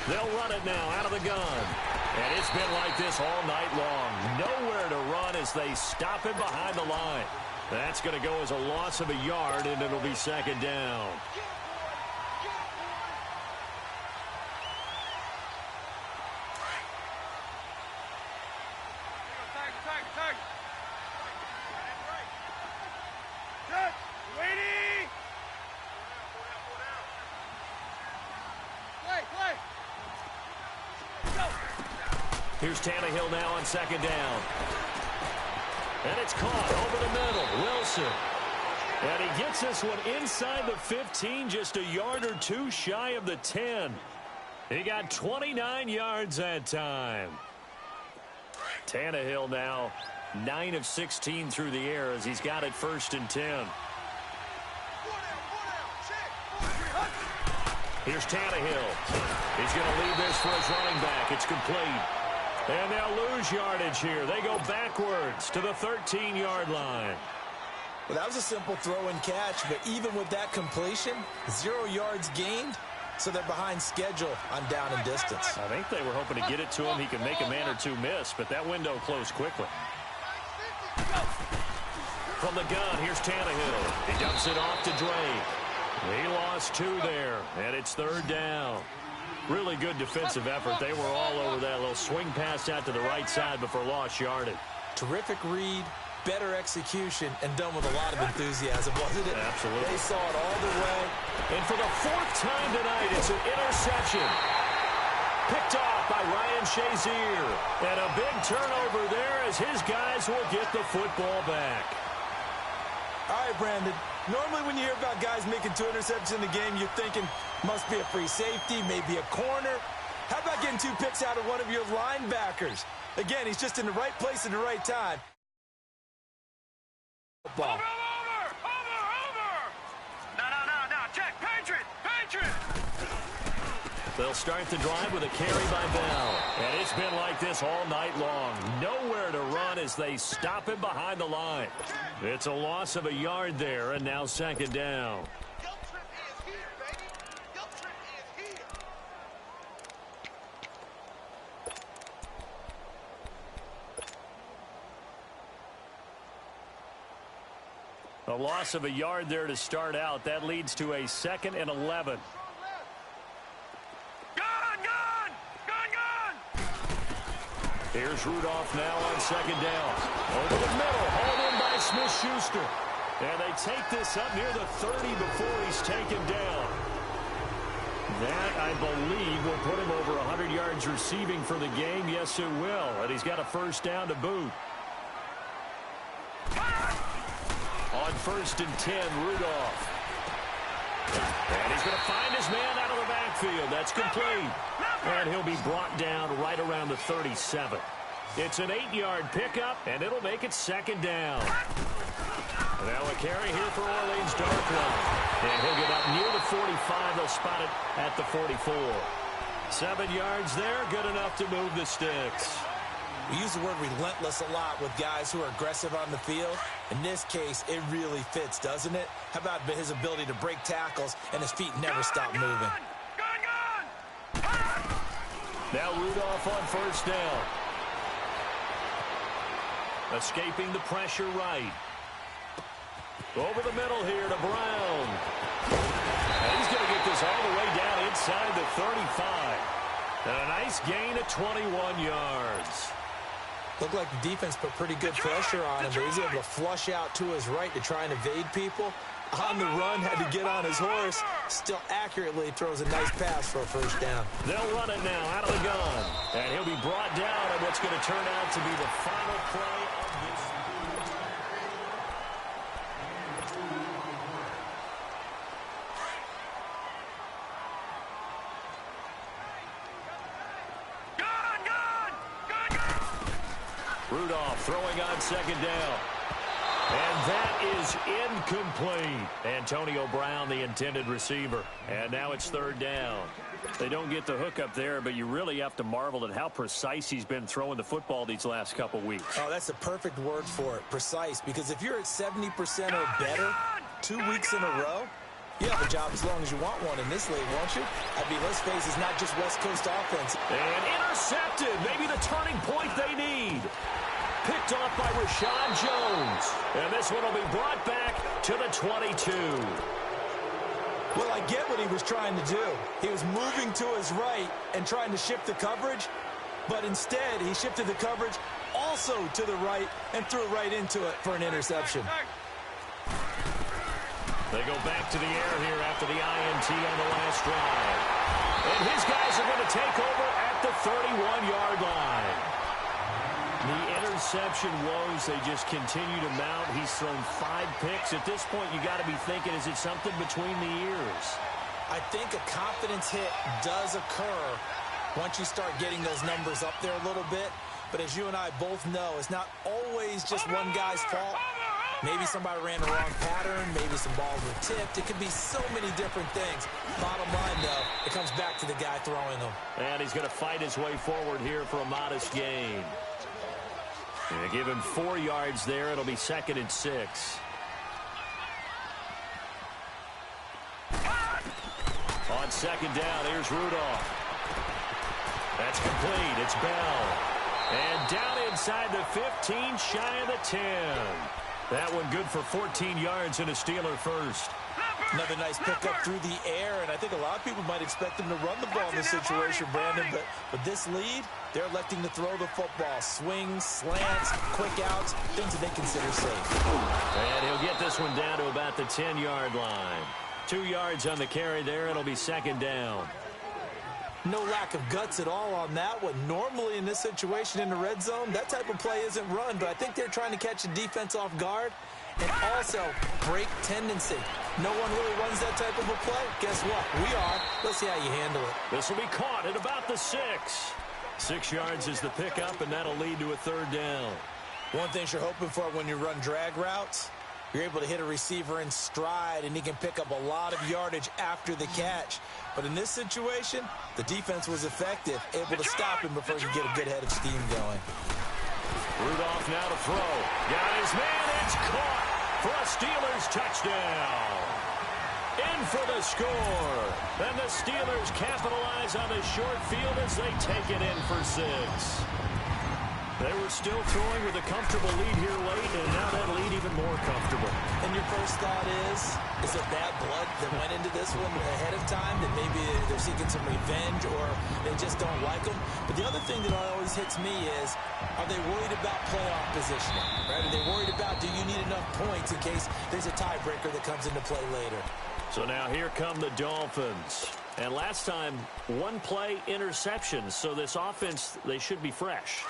Speaker 2: They'll run it now out of the gun. And it's been like this all night long. Nowhere to run as they stop him behind the line. That's going to go as a loss of a yard, and it'll be second down. Here's Tannehill now on second down. And it's caught over the middle. Wilson. And he gets this one inside the 15, just a yard or two shy of the 10. He got 29 yards that time. Tannehill now 9 of 16 through the air as he's got it 1st and 10. Here's Tannehill. He's going to leave this for his running back. It's complete. And they'll lose yardage here. They go backwards to the 13-yard line.
Speaker 4: Well, that was a simple throw and catch, but even with that completion, 0 yards gained, so they're behind schedule on down and distance.
Speaker 2: I think they were hoping to get it to him. He can make a man or two miss, but that window closed quickly. From the gun, here's Tannehill. He dumps it off to Drake. He lost 2 there, and it's 3rd down. Really good defensive effort. They were all over that little swing pass out to the right side before lost yardage.
Speaker 4: Terrific read, better execution, and done with a lot of enthusiasm, wasn't it?
Speaker 2: Absolutely.
Speaker 4: They saw it all the way.
Speaker 2: And for the 4th time tonight, it's an interception. Picked off by Ryan Shazier. And a big turnover there as his guys will get the football back.
Speaker 4: All right, Brandon. Normally when you hear about guys making 2 interceptions in the game, you're thinking must be a free safety, maybe a corner. How about getting 2 picks out of one of your linebackers? Again, he's just in the right place at the right time. Ball.
Speaker 3: Over! No. Check. Patriot.
Speaker 2: They'll start the drive with a carry by Bell. And it's been like this all night long. Nowhere to run as they stop him behind the line. It's a loss of a yard there, and now second down. A loss of a yard there to start out. That leads to a 2nd and 11. Here's Rudolph now on second down. Over the middle, hauled in by Smith-Schuster. And they take this up near the 30 before he's taken down. That, I believe, will put him over 100 yards receiving for the game. Yes, it will. And he's got a 1st down to boot. On 1st and 10, Rudolph. And he's going to find his man out of the backfield. That's complete. And he'll be brought down right around the 37. It's an 8-yard pickup, and it'll make it second down. Now a carry here for Orleans Darkwa. And he'll get up near the 45. They'll spot it at the 44. 7 yards there, good enough to move the sticks.
Speaker 4: We use the word relentless a lot with guys who are aggressive on the field. In this case, it really fits, doesn't it? How about his ability to break tackles and his feet never stop moving?
Speaker 2: Now Rudolph on 1st down. Escaping the pressure right. Over the middle here to Brown. And he's going to get this all the way down inside the 35. And a nice gain of 21 yards.
Speaker 4: Looked like the defense put pretty good pressure on him, but he's able to flush out to his right to try and evade people. On the run, had to get on his horse. Still accurately throws a nice pass for a 1st down.
Speaker 2: They'll run it now out of the gun. And he'll be brought down at what's going to turn out to be the final play of this. Rudolph throwing on second down. And that is incomplete. Antonio Brown, the intended receiver. And now it's third down. They don't get the hook up there, but you really have to marvel at how precise he's been throwing the football these last couple weeks.
Speaker 4: Oh, that's the perfect word for it, precise. Because if you're at 70% or better 2 weeks in a row, you have a job as long as you want one in this league, won't you? I mean, let's face it, it's not just West Coast offense.
Speaker 2: And intercepted. Maybe the turning point they need. Picked off by Rashad Jones. And this one will be brought back to the 22.
Speaker 4: Well, I get what he was trying to do. He was moving to his right and trying to shift the coverage, but instead he shifted the coverage also to the right and threw right into it for an interception.
Speaker 2: They go back to the air here after the INT on the last drive. And his guys are going to take over at the 31-yard line. The interception woes, they just continue to mount. He's thrown 5 picks. At this point, you got to be thinking, is it something between the ears?
Speaker 4: I think a confidence hit does occur once you start getting those numbers up there a little bit. But as you and I both know, it's not always just one guy's fault. Maybe somebody ran the wrong pattern. Maybe some balls were tipped. It could be so many different things. Bottom line, though, it comes back to the guy throwing them.
Speaker 2: And he's going to fight his way forward here for a modest gain. They give him 4 yards there. It'll be 2nd and 6. On second down, here's Rudolph. That's complete. It's Bell. And down inside the 15, shy of the 10. That one good for 14 yards and a Steeler first.
Speaker 4: Another nice pickup through the air, and I think a lot of people might expect them to run the ball in this situation, Brandon, but with this lead, they're electing to throw the football. Swings, slants, quick outs, things that they consider safe.
Speaker 2: And he'll get this one down to about the 10-yard line. 2 yards on the carry there. It'll be 2nd down.
Speaker 4: No lack of guts at all on that one. Normally in this situation in the red zone, that type of play isn't run, but I think they're trying to catch the defense off guard and also break tendency. No one really runs that type of a play. Guess what? We are. Let's see how you handle it.
Speaker 2: This will be caught at about the 6. 6 yards is the pickup, and that'll lead to a 3rd down.
Speaker 4: One thing you're hoping for when you run drag routes, you're able to hit a receiver in stride, and he can pick up a lot of yardage after the catch. But in this situation, the defense was effective, able to stop him before he could get a good head of steam going.
Speaker 2: Rudolph now to throw. Got his man. It's caught for a Steelers touchdown. In for the score. And the Steelers capitalize on the short field as they take it in for 6. They were still throwing with a comfortable lead here late, and now that lead even more comfortable.
Speaker 4: And your first thought is it bad blood that went into this one ahead of time, that maybe they're seeking some revenge or they just don't like them? But the other thing that always hits me is, are they worried about playoff positioning? Right? Are they worried about, do you need enough points in case there's a tiebreaker that comes into play later?
Speaker 2: So now here come the Dolphins. And last time, 1 play interception. So this offense, they should be fresh.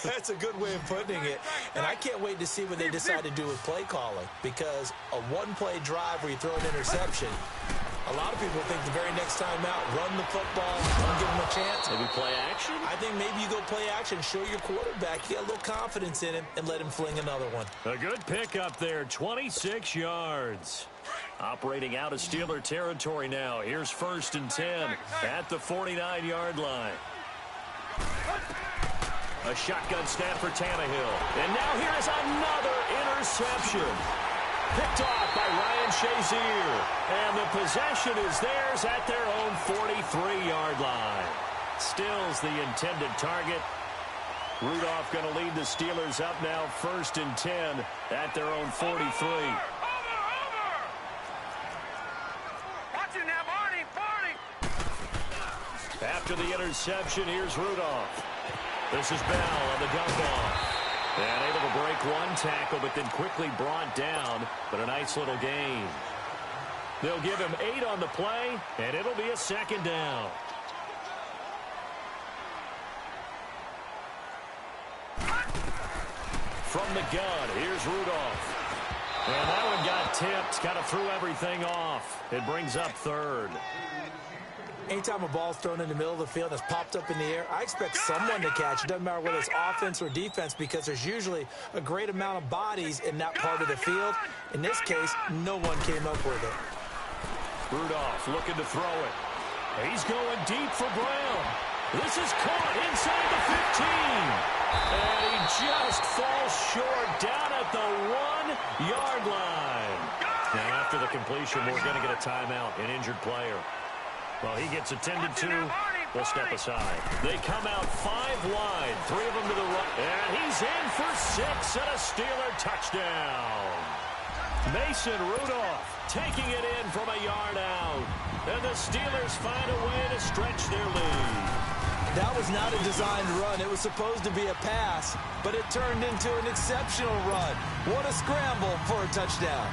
Speaker 4: That's a good way of putting it. And I can't wait to see what they decide to do with play calling. Because a 1-play drive where you throw an interception, a lot of people think the very next time out, run the football, don't give them a chance.
Speaker 2: Maybe play action?
Speaker 4: I think maybe you go play action, show your quarterback, get a little confidence in him, and let him fling another one.
Speaker 2: A good pickup there, 26 yards. Operating out of Steeler territory now. Here's 1st and 10 at the 49-yard line. A shotgun snap for Tannehill. And now here is another interception. Picked off by Ryan Shazier. And the possession is theirs at their own 43-yard line. Stills the intended target. Rudolph going to lead the Steelers up now 1st and 10 at their own 43. After the interception, here's Rudolph. This is Bell on the dump-off. And able to break 1 tackle, but then quickly brought down. But a nice little gain. They'll give him 8 on the play, and it'll be a 2nd down. From the gun, here's Rudolph. And that one got tipped. Kind of threw everything off. It brings up 3rd.
Speaker 4: Anytime a ball's thrown in the middle of the field and it's popped up in the air, I expect someone to catch it. Doesn't matter whether it's offense or defense, because there's usually a great amount of bodies in that part of the field. In this case, no one came up with it.
Speaker 2: Rudolph looking to throw it. He's going deep for Brown. This is caught inside the 15. And he just falls short down at the 1-yard line. Now, after the completion, we're going to get a timeout, an injured player. Well, he gets attended to. We'll step aside. They come out 5 wide, 3 of them to the right. And he's in for 6 and a Steeler touchdown. Mason Rudolph taking it in from a yard out. And the Steelers find a way to stretch their lead.
Speaker 4: That was not a designed run. It was supposed to be a pass, but it turned into an exceptional run. What a scramble for a touchdown.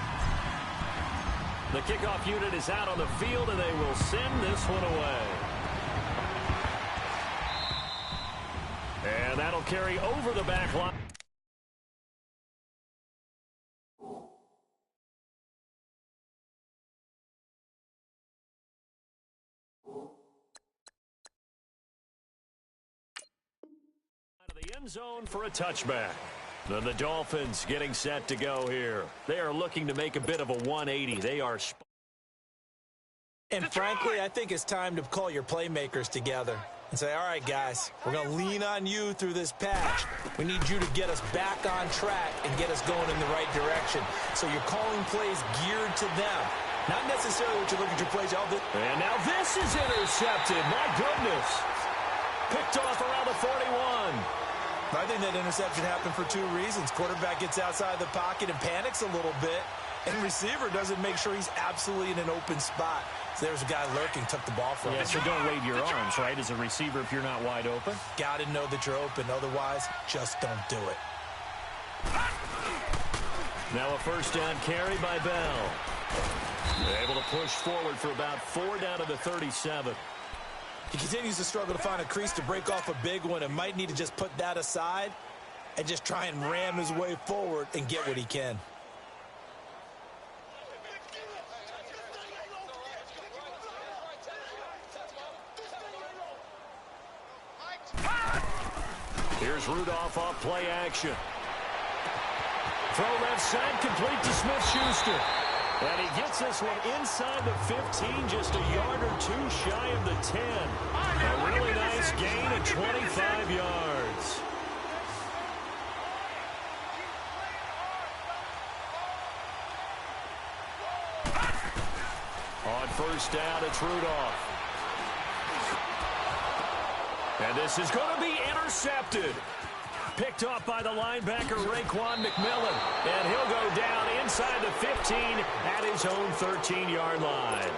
Speaker 2: The kickoff unit is out on the field, and they will send this one away. And that'll carry over the back line. Out of the end zone for a touchback. Then the Dolphins getting set to go here. They are looking to make a bit of a 180. They are...
Speaker 4: And frankly, I think it's time to call your playmakers together and say, all right, guys, we're going to lean on you through this patch. We need you to get us back on track and get us going in the right direction. So you're calling plays geared to them. Not necessarily what you look at your plays.
Speaker 2: And now this is intercepted. My goodness. Picked off around the 41.
Speaker 4: I think that interception happened for 2 reasons. Quarterback gets outside the pocket and panics a little bit, and receiver doesn't make sure he's absolutely in an open spot. So there's a guy lurking, took the ball from him.
Speaker 2: Yeah, so don't wave your arms, right, as a receiver if you're not wide open?
Speaker 4: Got to know that you're open. Otherwise, just don't do it.
Speaker 2: Now a first down carry by Bell. Able to push forward for about 4 down to the 37.
Speaker 4: He continues to struggle to find a crease to break off a big one and might need to just put that aside and just try and ram his way forward and get what he can.
Speaker 2: Here's Rudolph off play action. Throw left side, complete to Smith-Schuster. And he gets this one inside the 15, just a yard or 2 shy of the 10. A really nice gain of 25 yards. On first down, it's Rudolph. And this is going to be intercepted. Picked off by the linebacker, Raekwon McMillan. And he'll go down inside the 15 at his own 13-yard line.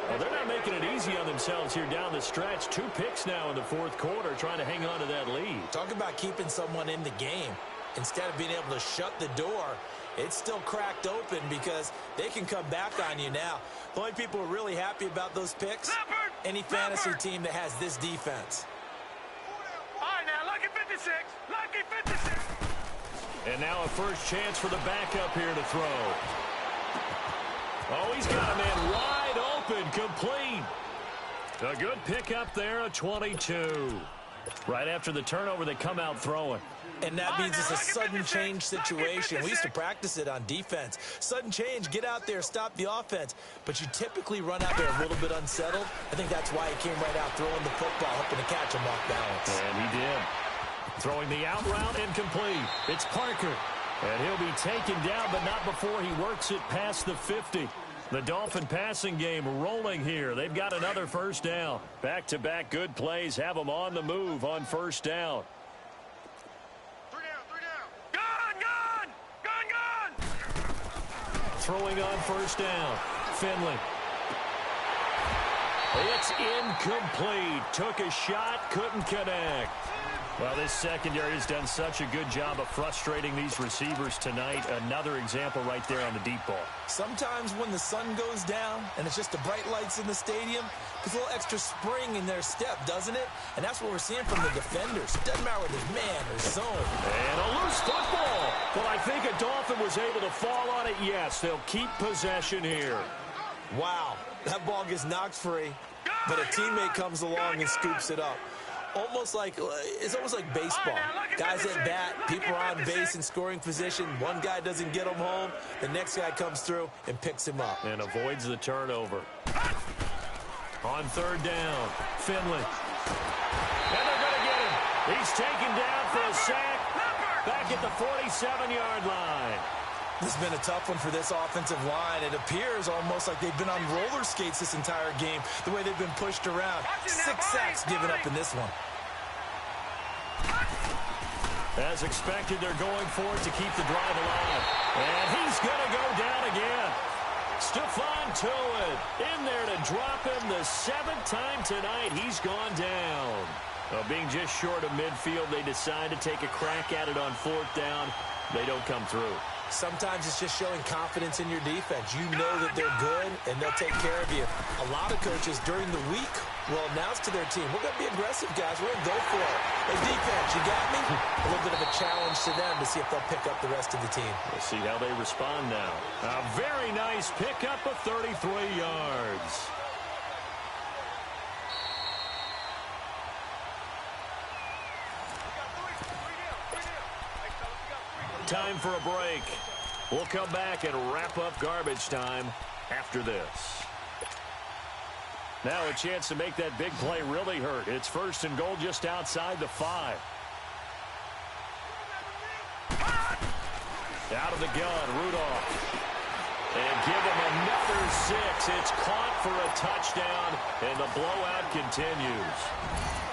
Speaker 2: Well, they're not making it easy on themselves here down the stretch. 2 picks now in the 4th quarter, trying to hang on to that lead.
Speaker 4: Talk about keeping someone in the game. Instead of being able to shut the door, it's still cracked open because they can come back on you now. The only people who are really happy about those picks, any fantasy team that has this defense.
Speaker 3: All right, now, lucky 56. Lucky 56.
Speaker 2: And now a first chance for the backup here to throw. Oh, he's got a man wide open, complete. A good pickup there, a 22. Right after the turnover, they come out throwing.
Speaker 4: And that means it's a sudden change situation. We used to practice it on defense. Sudden change, get out there, stop the offense. But you typically run out there a little bit unsettled. I think that's why he came right out throwing the football, hoping to catch him off balance.
Speaker 2: And he did. Throwing the out route incomplete. It's Parker. And he'll be taken down, but not before he works it past the 50. The Dolphin passing game rolling here. They've got another first down. Back-to-back good plays have them on the move on first down. Throwing on first down. Finley. It's incomplete. Took a shot, couldn't connect. Well, this secondary has done such a good job of frustrating these receivers tonight. Another example right there on the deep ball.
Speaker 4: Sometimes when the sun goes down and it's just the bright lights in the stadium, there's a little extra spring in their step, doesn't it? And that's what we're seeing from the defenders. It doesn't matter whether it's man or zone.
Speaker 2: And a loose football. Well, I think a Dolphin was able to fall on it. Yes, they'll keep possession here.
Speaker 4: Wow, that ball gets knocked free. but a teammate comes along and scoops it up. It's almost like baseball. Guys at bat, people are on base in scoring position. One guy doesn't get him home. The next guy comes through and picks him up.
Speaker 2: And avoids the turnover. On third down, Finley. And they're going to get him. He's taken down for a sack back at the 47-yard line.
Speaker 4: This has been a tough one for this offensive line. It appears almost like they've been on roller skates this entire game, the way they've been pushed around. 6 sacks given up in this one.
Speaker 2: As expected, they're going for it to keep the drive alive. And he's going to go down again. Stephon Tuitt in there to drop him the 7th time tonight. He's gone down. Being just short of midfield, they decide to take a crack at it on 4th down. They don't come through.
Speaker 4: Sometimes it's just showing confidence in your defense. You know that they're good, and they'll take care of you. A lot of coaches during the week will announce to their team, we're going to be aggressive, guys. We're going to go for it. Hey, defense, you got me? A little bit of a challenge to them to see if they'll pick up the rest of the team.
Speaker 2: We'll see how they respond now. A very nice pickup of 33 yards. Time for a break. We'll come back and wrap up garbage time after this. Now a chance to make that big play really hurt. It's 1st and goal just outside the 5. Out of the gun, Rudolph. And give him another 6. It's caught for a touchdown, and the blowout continues.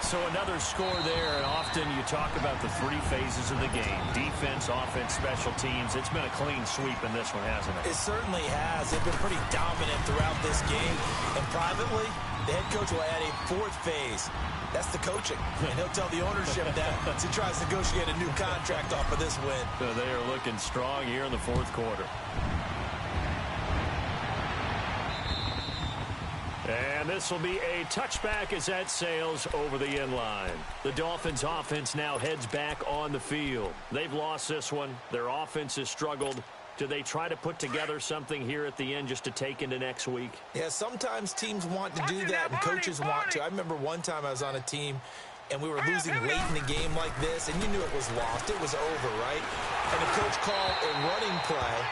Speaker 2: So another score there, and often you talk about the 3 phases of the game. Defense, offense, special teams. It's been a clean sweep in this one, hasn't it?
Speaker 4: It certainly has. They've been pretty dominant throughout this game. And privately, the head coach will add a 4th phase. That's the coaching. And he'll tell the ownership that as he tries to negotiate a new contract off of this win.
Speaker 2: So they are looking strong here in the 4th quarter. And this will be a touchback as that sails over the end line. The Dolphins' offense now heads back on the field. They've lost this one. Their offense has struggled. Do they try to put together something here at the end just to take into next week?
Speaker 4: Yeah, sometimes teams want to do that and coaches want to. I remember one time I was on a team and we were losing late in the game like this, and you knew it was lost. It was over, right? And the coach called a running play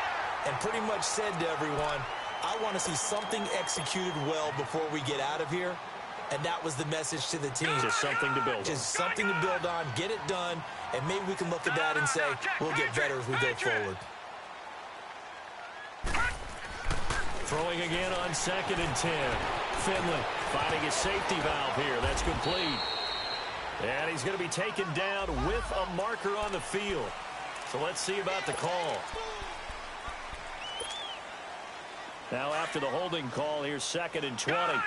Speaker 4: and pretty much said to everyone, I want to see something executed well before we get out of here. And that was the message to the team.
Speaker 2: Just something to build on.
Speaker 4: Just something to build on, get it done, and maybe we can look at that and say, we'll get better as we go forward.
Speaker 2: Throwing again on 2nd and 10. Finley finding his safety valve here. That's complete. And he's going to be taken down with a marker on the field. So let's see about the call. Now after the holding call, here's 2nd and 20.
Speaker 3: Gone!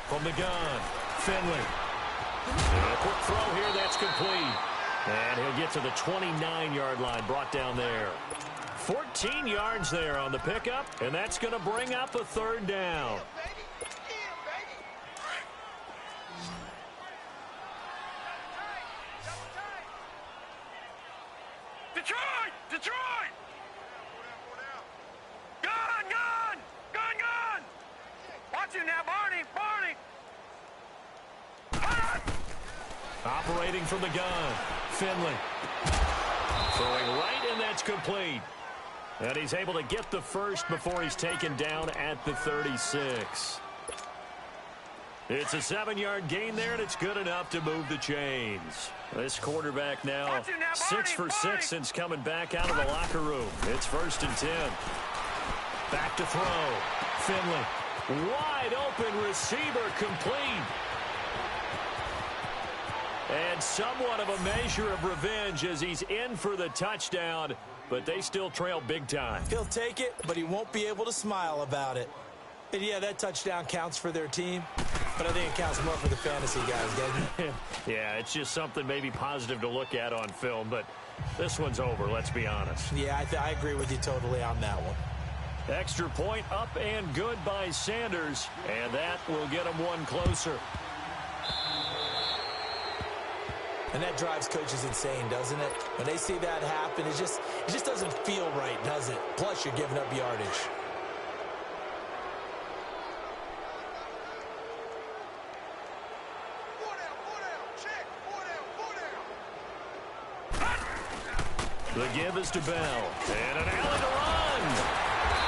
Speaker 2: From the gun, Finley. And a quick throw here, that's complete. And he'll get to the 29-yard line, brought down there. 14 yards there on the pickup, and that's going to bring up a 3rd down.
Speaker 3: Detroit! Gun! Watch him now, Barney!
Speaker 2: Operating from the gun, Finley. Throwing right, and that's complete. And he's able to get the first before he's taken down at the 36. It's a 7-yard gain there, and it's good enough to move the chains. This quarterback now 6 for 6 since coming back out of the locker room. It's 1st and 10. Back to throw. Finley. Wide open receiver, complete. And somewhat of a measure of revenge as he's in for the touchdown, but they still trail big time.
Speaker 4: He'll take it, but he won't be able to smile about it. And yeah, that touchdown counts for their team, but I think it counts more for the fantasy guys, doesn't it?
Speaker 2: Yeah, it's just something maybe positive to look at on film, but this one's over, let's be honest.
Speaker 4: Yeah, I agree with you totally on that one.
Speaker 2: Extra point up and good by Sanders, and that will get him one closer.
Speaker 4: And that drives coaches insane, doesn't it? When they see that happen, it just doesn't feel right, does it? Plus, you're giving up yardage.
Speaker 2: The give is to Bell. And an alley to run.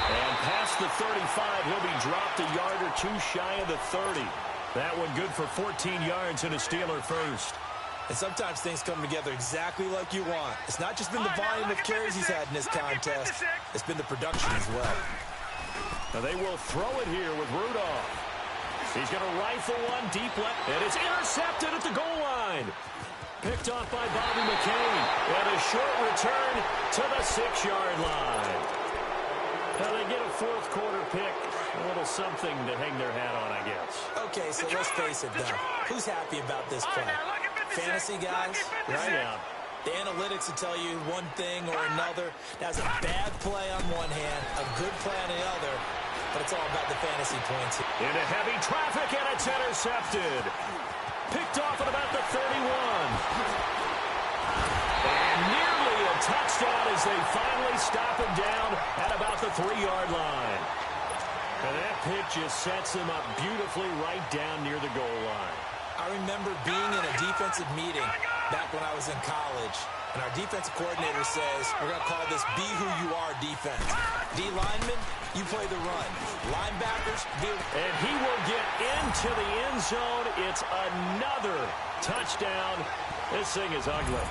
Speaker 2: And past the 35, he'll be dropped a yard or two shy of the 30. That one good for 14 yards and a Steeler first.
Speaker 4: And sometimes things come together exactly like you want. It's not just been the volume of carries he's had in this contest. It's been the production as well.
Speaker 2: Now they will throw it here with Rudolph. He's going to rifle one deep left, and it's intercepted at the goal line. Picked off by Bobby McCain. And a short return to the 6-yard line. Now they get a fourth quarter pick. A little something to hang their hat on, I guess.
Speaker 4: Okay, so let's face it, though. Who's happy about this play? Fantasy guys, right?
Speaker 2: Yeah.
Speaker 4: The analytics will tell you one thing or another. That's a bad play on one hand, a good play on the other, but it's all about the fantasy points.
Speaker 2: Into heavy traffic, and it's intercepted. Picked off at about the 31. And nearly a touchdown as they finally stop him down at about the 3-yard line. And that pick just sets him up beautifully right down near the goal line.
Speaker 4: I remember being in a defensive meeting back when I was in college, and our defensive coordinator says, we're going to call this be who you are defense. D linemen, you play the run. Linebackers, do.
Speaker 2: And he will get into the end zone. It's another touchdown. This thing is ugly.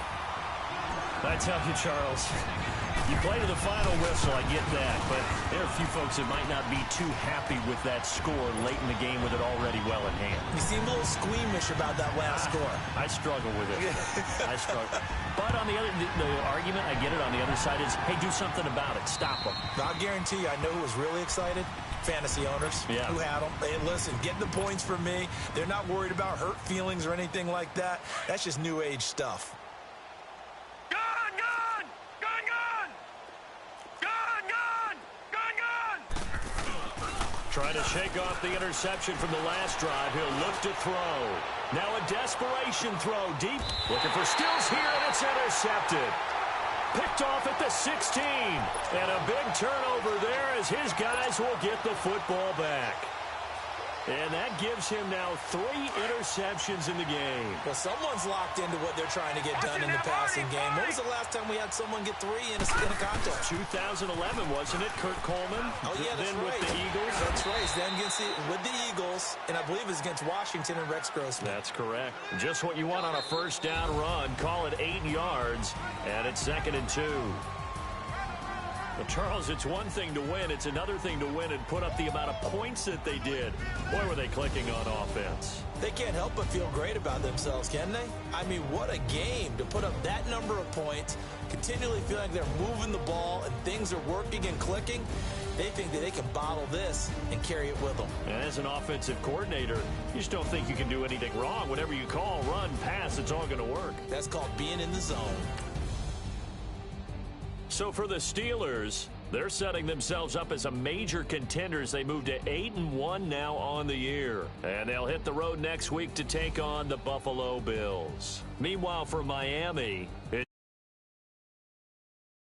Speaker 2: I tell you, Charles, you play to the final whistle, I get that, but there are a few folks that might not be too happy with that score late in the game with it already well in hand.
Speaker 4: You seem a little squeamish about that last score.
Speaker 2: I struggle with it. I struggle. But on the other, the argument, I get it, on the other side is, hey, do something about it. Stop them.
Speaker 4: I'll guarantee you, I know who was really excited. Fantasy owners who had them. Hey, listen, get the points from me. They're not worried about hurt feelings or anything like that. That's just new age stuff.
Speaker 2: Trying to shake off the interception from the last drive. He'll look to throw. Now a desperation throw deep. Looking for Stills here, and it's intercepted. Picked off at the 16. And a big turnover there as his guys will get the football back. And that gives him now 3 interceptions in the game.
Speaker 4: Well, someone's locked into what they're trying to get done in the passing game. When was the last time we had someone get 3 in a contest?
Speaker 2: 2011, wasn't it? Kurt Coleman?
Speaker 4: Oh, yeah, that's
Speaker 2: then
Speaker 4: right.
Speaker 2: With the Eagles.
Speaker 4: That's right. Then with the Eagles, and I believe it was against Washington and Rex Grossman.
Speaker 2: That's correct. Just what you want on a first down run. Call it 8 yards, and it's 2nd and 2. Well, Charles, it's one thing to win. It's another thing to win and put up the amount of points that they did. Boy, were they clicking on offense.
Speaker 4: They can't help but feel great about themselves, can they? I mean, what a game to put up that number of points, continually feel like they're moving the ball and things are working and clicking. They think that they can bottle this and carry it with them.
Speaker 2: And as an offensive coordinator, you just don't think you can do anything wrong. Whatever you call, run, pass, it's all going to work.
Speaker 4: That's called being in the zone.
Speaker 2: So for the Steelers, they're setting themselves up as a major contender as they move to 8-1 now on the year. And they'll hit the road next week to take on the Buffalo Bills. Meanwhile, for Miami,